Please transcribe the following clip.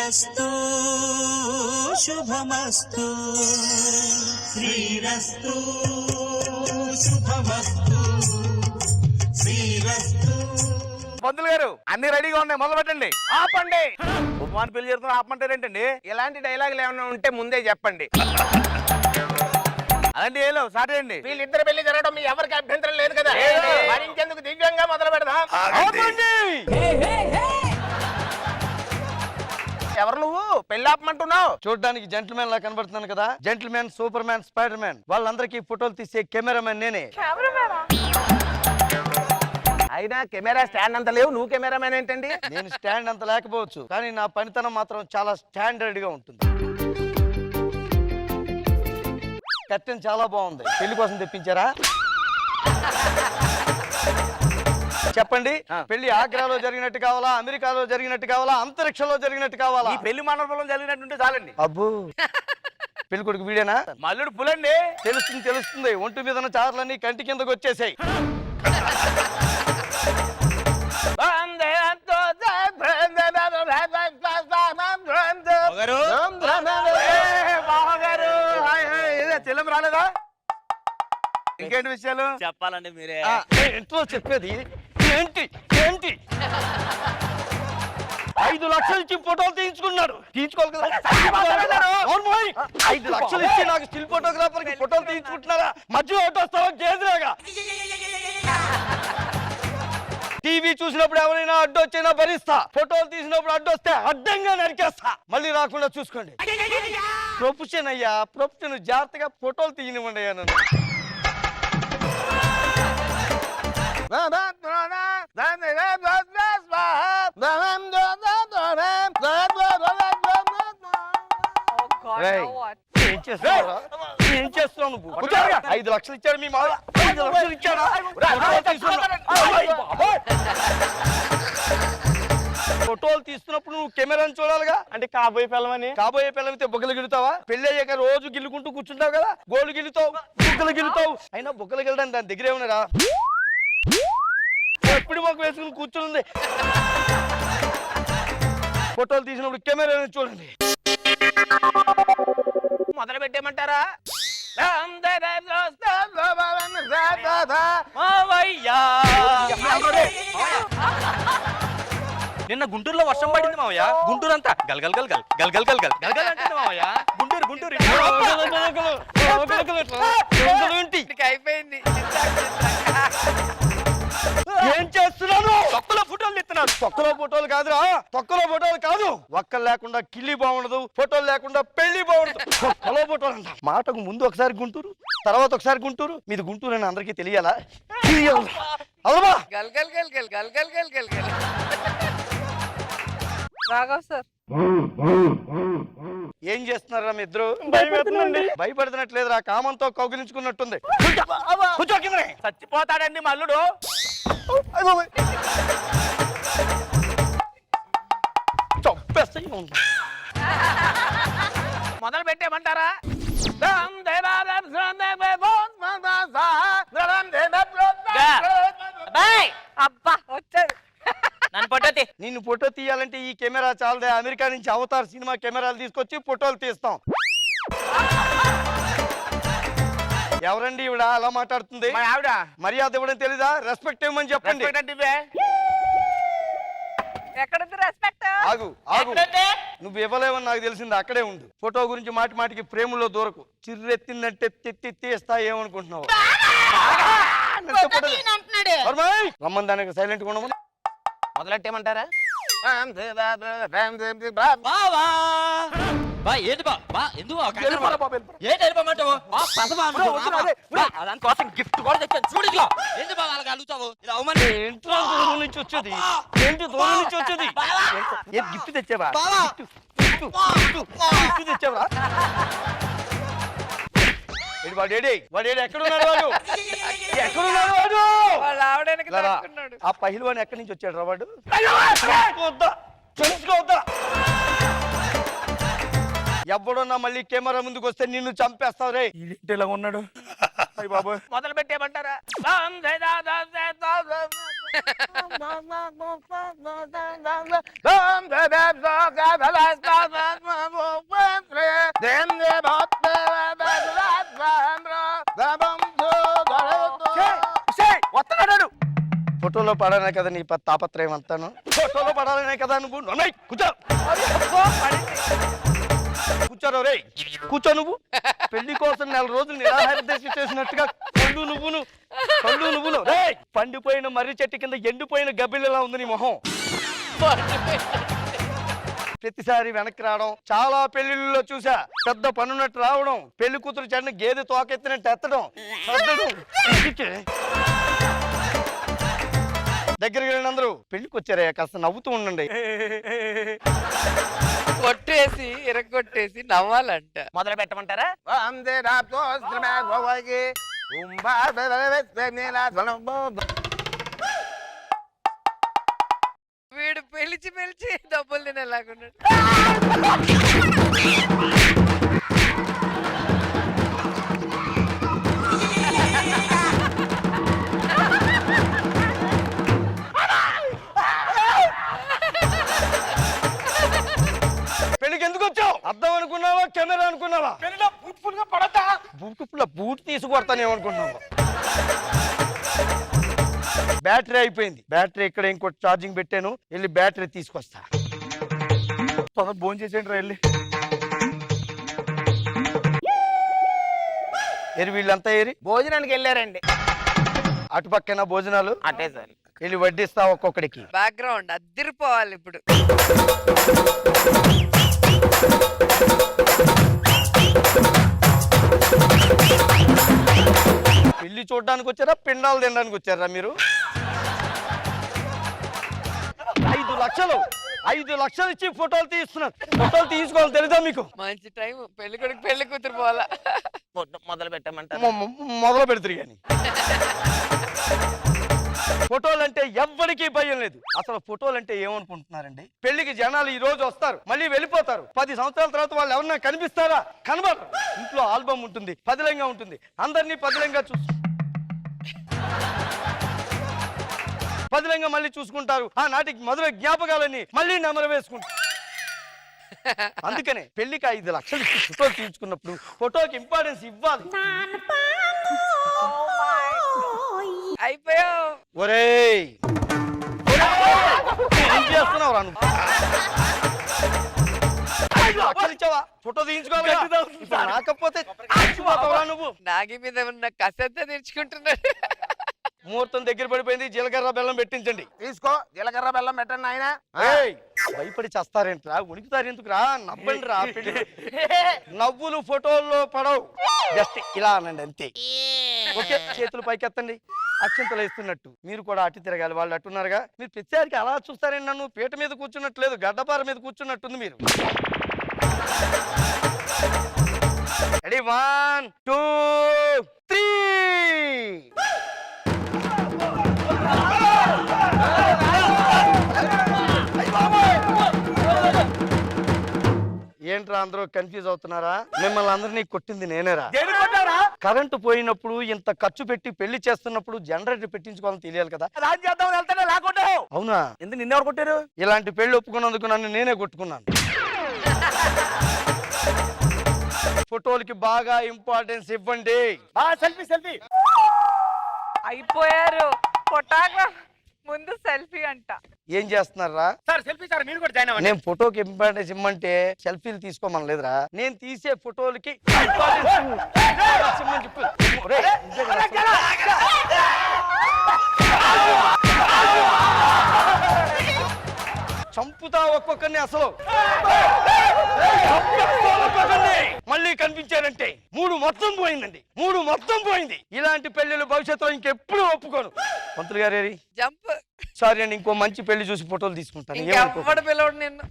శ్రీరస్తు శుభమస్తు శ్రీరస్తు శుభమస్తు శ్రీరస్తు. పంతులు గారు అన్ని రెడీగా ఉన్నాయి, మొదలు పెట్టండి. ఆపండి. ఉపమాన పెళ్లి జరుగుతున్నా ఆపమంటారేంటండి? ఇలాంటి డైలాగులు ఏమైనా ఉంటే ముందే చెప్పండి. అలాంటి ఏలో సాటండి. వీళ్ళిద్దరు పెళ్లి జరగడం మీ ఎవరికి అభ్యంతరం లేదు కదా? మరి ఇంకెందుకు దివ్యంగా మొదలు పెడదాం. ఎవరు నువ్వు? పెళ్లి ఆపమంటున్నావు? చూడడానికి జెంటిల్మెన్ లా కనబడుతున్నాను కదా. Gentleman, Superman, Spiderman వాళ్ళందరికీ ఫోటోలు తీసే కెమెరామెన్ నేనే. అయినా కెమెరా స్టాండ్ అంత లేవు, నువ్వు కెమెరామెన్ ఏంటండి? నేను స్టాండ్ అంత లేకపోవచ్చు, కానీ నా పనితనం మాత్రం చాలా స్టాండర్డ్ గా ఉంటుంది. కట్టెన్ చాలా బాగుంది. పెళ్లి కోసం తెప్పించారా? చెప్పండి, పెళ్లి ఆగ్రాలో జరిగినట్టు కావాలా, అమెరికాలో జరిగినట్టు కావాలా, అంతరిక్షంలో జరిగినట్టు కావాలా? ఈ పెళ్లి మండపంలో జరిగినట్టుంటే చాలండి. అబ్బో, పెళ్లి కొడుకు వీడేనా? మల్లుడు పులండి. తెలుస్తుంది తెలుస్తుంది. ఒంటి మీద చార్లన్నీ కంటి కిందకు వచ్చేసాయి. చెల్లం రాలేదా? ఇంకేంటి విషయాలు చెప్పాలండి మీరే. ఎంతో చెప్పేది ఏంటి ఏంటి? 5 లక్షలు ఇచ్చి ఫోటోలు తీయించుకున్నాడు. తీయించుకోవాలి కదా. 5 లక్షలు ఇచ్చి నాకు స్టిల్ ఫోటోగ్రాఫర్ కి ఫోటోలు తీయించుకుంటున్నారా? మధ్య ఆటోస్తావా గేదెలాగా? టీవీ చూసినప్పుడు ఎవరైనా అడ్డొచ్చినా భరిస్తా, ఫోటోలు తీసినప్పుడు అడ్డొస్తే అడ్డంగా నరికేస్తా. మళ్ళీ రాకుండా చూసుకోండి. ప్రొఫెషన్ అయ్యా, ప్రొఫెషన్. జాగ్రత్తగా ఫోటోలు తీయనివ్వండి అయ్యా నన్ను. ఏం చేస్తున్నావు నువ్వు? 5 లక్షలు ఇచ్చాడు మీ మావ. 5 లక్షలు ఇచ్చాడా? ఫోటోలు తీస్తున్నప్పుడు నువ్వు కెమెరాని చూడాలిగా. అంటే కాబోయే పిల్లమని? కాబోయే పిల్లలైతే బొగ్గలు గిలుతావా? పెళ్లి అయ్యాక రోజు గిల్లుకుంటూ కూర్చుంటావు కదా. గోళ్ళు గిల్లుతావు, బుగ్గలు గిల్లుతావు. అయినా బొగ్గలు గిల్లడానికి దాని దగ్గరే ఉన్నారా? ఎప్పుడు మొక్క వేసుకుని కూర్చుంది. ఫోటోలు తీసినప్పుడు కెమెరాని చూడండి. మొదలు పెట్టేయమంటారా? నిన్న గుంటూరులో వర్షం పడింది మావయ్య. గుంటూరు అంతా గల్గల్ గల్గల్ గల్గల్ గల్గల్ గల్గల్ అంటే మావయ్య. గుంటూరు గుంటూరు అయిపోయింది. ఏం చేస్తున్నాను? తొక్కలో ఫోటోలు ఇస్తున్నాను. తొక్కలో ఫోటోలు కాదురా, తొక్కలో ఫోటోలు కాదు. ఒక్కలు లేకుండా కిల్లి బాగుండదు, ఫోటోలు లేకుండా పెళ్లి బాగుండదు. తొక్కలో ఫోటోలు అంట. మాటకు ముందు ఒకసారి గుంటూరు, తర్వాత ఒకసారి గుంటూరు. మీది గుంటూరు అని అందరికీ తెలియాలా? అవునా? గల్గల్ గల్గల్ గల్గల్ గల్గల్ గల్. రాఘవ్ సార్, ఏం చేస్తున్నారా మీ ఇద్దరు? భయపడుతున్నట్లేదురా, కామంతో కౌగిలించుకున్నట్టుంది. కూర్చో కిందనే. చచ్చిపోతాడండి మల్లుడు. చంపేస్తాయి. మొదలు పెట్టేయమంటారా? అబ్బా వచ్చాడు. నన్ను ఫోటో నిన్ను ఫోటో తీయాలంటే ఈ కెమెరా చాలదే. అమెరికా నుంచి అవతార్ సినిమా కెమెరాలు తీసుకొచ్చి ఫోటోలు తీస్తాం. ఎవరండి ఇవిడ అలా మాట్లాడుతుంది? ఆవిడ మర్యాద ఇవ్వడం తెలీదా? రెస్పెక్ట్ ఇవ్వమని చెప్పండి. ఎక్కడుంది రెస్పెక్ట్? ఆగు ఆగు, నువ్వు ఇవ్వలేవని నాకు తెలిసింది. అక్కడే ఉండు. ఫోటో గురించి మాటి మాటికి ప్రేమలో దూరకు. చిర్రెత్తిందంటే తీస్తా ఏమనుకుంటున్నావు? రమ్మని దానికి సైలెంట్ గా ఉండమని. మొదలెట్టేయమంటారా? గిఫ్ట్ కూడా తెచ్చాను చూడు. ఎందుకు బాగా అడుగుతావు? దూరం నుంచి వచ్చేది ఏంటి? దూరం నుంచి వచ్చేది గిఫ్ట్ తెచ్చావా? గిఫ్ట్ తెచ్చావా? వాడు ఎక్కడున్నాడు? వాడు ఎక్కడున్నాడు? వాడు ఆ పహిల్వాన్ ఎక్కడి నుంచి వచ్చాడు రా? వాడు తెలుసుకోవద్దా? ఎవడన్నా మళ్ళీ కెమెరా ముందుకు వస్తే నిన్ను చంపేస్తావు రే. ఇలా ఉన్నాడు. మొదలు పెట్టేయమంటారా? వస్తున్నాడు. ఫోటోలో పడాలనే కదా నీ తాపత్రయం అంతాను. ఫోటోలో పడాలనే కదా నువ్వు నొన్నయ్ కూర్చో. కూర్చోరు రే, కూర్చో. నువ్వు పెళ్లి కోసం 4 రోజులు నిరాహార దీక్ష చేసినట్టుగా కళ్ళు నువ్వును రే. పండిపోయిన మర్రి చెట్టు కింద ఎండిపోయిన గబ్బిలలా ఉంది నీ మొహం. ప్రతిసారి వెనక్కి రావడం చాలా పెళ్లిళ్ళలో చూసా. పెద్ద పనున్నట్టు రావడం, పెళ్లి కూతురు చెన్న గేదె తోకెత్తినట్టు ఎత్తడం, సర్దడం. దగ్గరికి వెళ్ళిన అందరూ పెళ్లికి వచ్చారయ్యా, కాస్త నవ్వుతూ ఉండండి. కొట్టేసి ఇరగొట్టేసి నవ్వాలంట. మొదలు పెట్టమంటారా? వీడు పిలిచి డబ్బులు తినేలాగున్నాడు. పెళ్లికి ఎందుకు వచ్చావు? అర్థం అనుకున్నావా, కెమెరా అనుకున్నావా? బూట్ తీసుకొడతానేమనుకున్నావా? బ్యాటరీ అయిపోయింది. బ్యాటరీ ఇక్కడ ఇంకోటి ఛార్జింగ్ పెట్టాను, వెళ్ళి బ్యాటరీ తీసుకొస్తా. భోజనం చేసేయండి రా వెళ్ళి. వీళ్ళంతా భోజనానికి వెళ్ళారండి. అటుపక్కన భోజనాలు అటే సార్. వెళ్ళి వడ్డిస్తా ఒక్కొక్కడికి. బ్యాక్గ్రౌండ్ అద్దిరిపోవాలి ఇప్పుడు. పెళ్లి చూడడానికి వచ్చారా, పిండాలు తినడానికి వచ్చారా మీరు? 5 లక్షలు ఇచ్చి ఫోటోలు తీస్తున్నారు. ఫోటోలు తీసుకోవాలి తెలుసా మీకు? మంచి టైం. పెళ్లి కొడుకు పెళ్లి కూతురు పోవాలా. మొదలు పెట్టమంటారు? మొదలు పెడతారు కానీ ఫోటోలు అంటే ఎవ్వరికీ భయం లేదు. అసలు ఫోటోలు అంటే ఏమనుకుంటున్నారండి? పెళ్లికి జనాలు ఈ రోజు వస్తారు, మళ్ళీ వెళ్ళిపోతారు. 10 సంవత్సరాల తర్వాత వాళ్ళు ఎవరన్నా కనిపిస్తారా? కనబడరు. ఇంట్లో ఆల్బమ్ ఉంటుంది, పదిలంగా ఉంటుంది. అందరినీ పదిలంగా పదిలంగా మళ్ళీ చూసుకుంటారు. ఆ నాటికి మొదల జ్ఞాపకాలని మళ్ళీ నెమరు వేసుకుంటారు. అందుకనే పెళ్లికి 5 లక్షలు ఫోటో తీసుకున్నప్పుడు ఫోటోకి ఇంపార్టెన్స్ ఇవ్వాలి. అయిపోయావు. ఒరేయ్ ఏం చేస్తున్నావు రా నువ్వు? 5 లక్షలు ఇచ్చావా? ఫోటో తీయించుకోవాలి. రాకపోతే నువ్వు నాగి మీద ఉన్న కసంతా తెచ్చుకుంటున్నాడు. ముహూర్తం దగ్గర పడిపోయింది. జీలకర్ర బెల్లం పెట్టించండి. తీసుకో, జీలకర్ర బెల్లం పెట్టండి ఆయన. భయపడి చేస్తారేంట్రా? ఉనికితారు ఎందుకురా? నవ్వండి రా. పెళ్లి నవ్వులు ఫోటోల్లో పడవు. జస్ట్ ఇలా అనండి అంతే. ఓకే, చేతులు పైకెత్తండి. అక్షంతలు వేస్తున్నట్టు మీరు కూడా అటు తిరగాలి. వాళ్ళు అట్టున్నారుగా. మీరు ప్రతిసారికి అలా చూస్తారండి. నన్ను పీట మీద కూర్చున్నట్లేదు, గడ్డపార మీద కూర్చున్నట్టుంది మీరు. రెడీ 1 2 3. ఏంట్రా అందరూ కన్ఫ్యూజ్ అవుతున్నారా? మిమ్మల్ని అందరినీ కొట్టింది నేనేరా? కరెంటు పోయినప్పుడు ఇంత ఖర్చు పెట్టి పెళ్లి చేస్తున్నప్పుడు జనరేటర్ పెట్టించుకోవాలని తెలియాలి కదా. అవునా? ఎందుకు నిన్నెవరు కొట్టారు? ఇలాంటి పెళ్లి ఒప్పుకున్నందుకు నన్ను నేనే కొట్టుకున్నాను. ఫోటోలకి బాగా ఇంపార్టెన్స్ ఇవ్వండి. సెల్ఫీ అయిపోయారు. ఫోటోగ్రాఫ్ ముందు సెల్ఫీ అంట. ఏం చేస్తున్నారా? సార్ సెల్ఫీ సార్, మీరు కూడా జాయిన్ అవ్వండి. నేను ఫోటోకి ఇంపార్టెన్స్ ఇమ్మంటే సెల్ఫీలు తీసుకోమని లేదురా. నేను తీసే ఫోటోలకి చంపుతా ఒక్కొక్కరిని. అసలు మళ్ళీ కనిపించారంటే 3 మొత్తం పోయిందండి. 3 మొత్తం పోయింది. ఇలాంటి పెళ్లిళ్ళు భవిష్యత్తులో ఇంకెప్పుడు ఒప్పుకోను. పంతులు గారు జంప్. సారీ అండి, ఇంకో మంచి పెళ్లి చూసి ఫోటోలు తీసుకుంటాను. ఇంకెవ్వడు పిలవడు నిన్ను.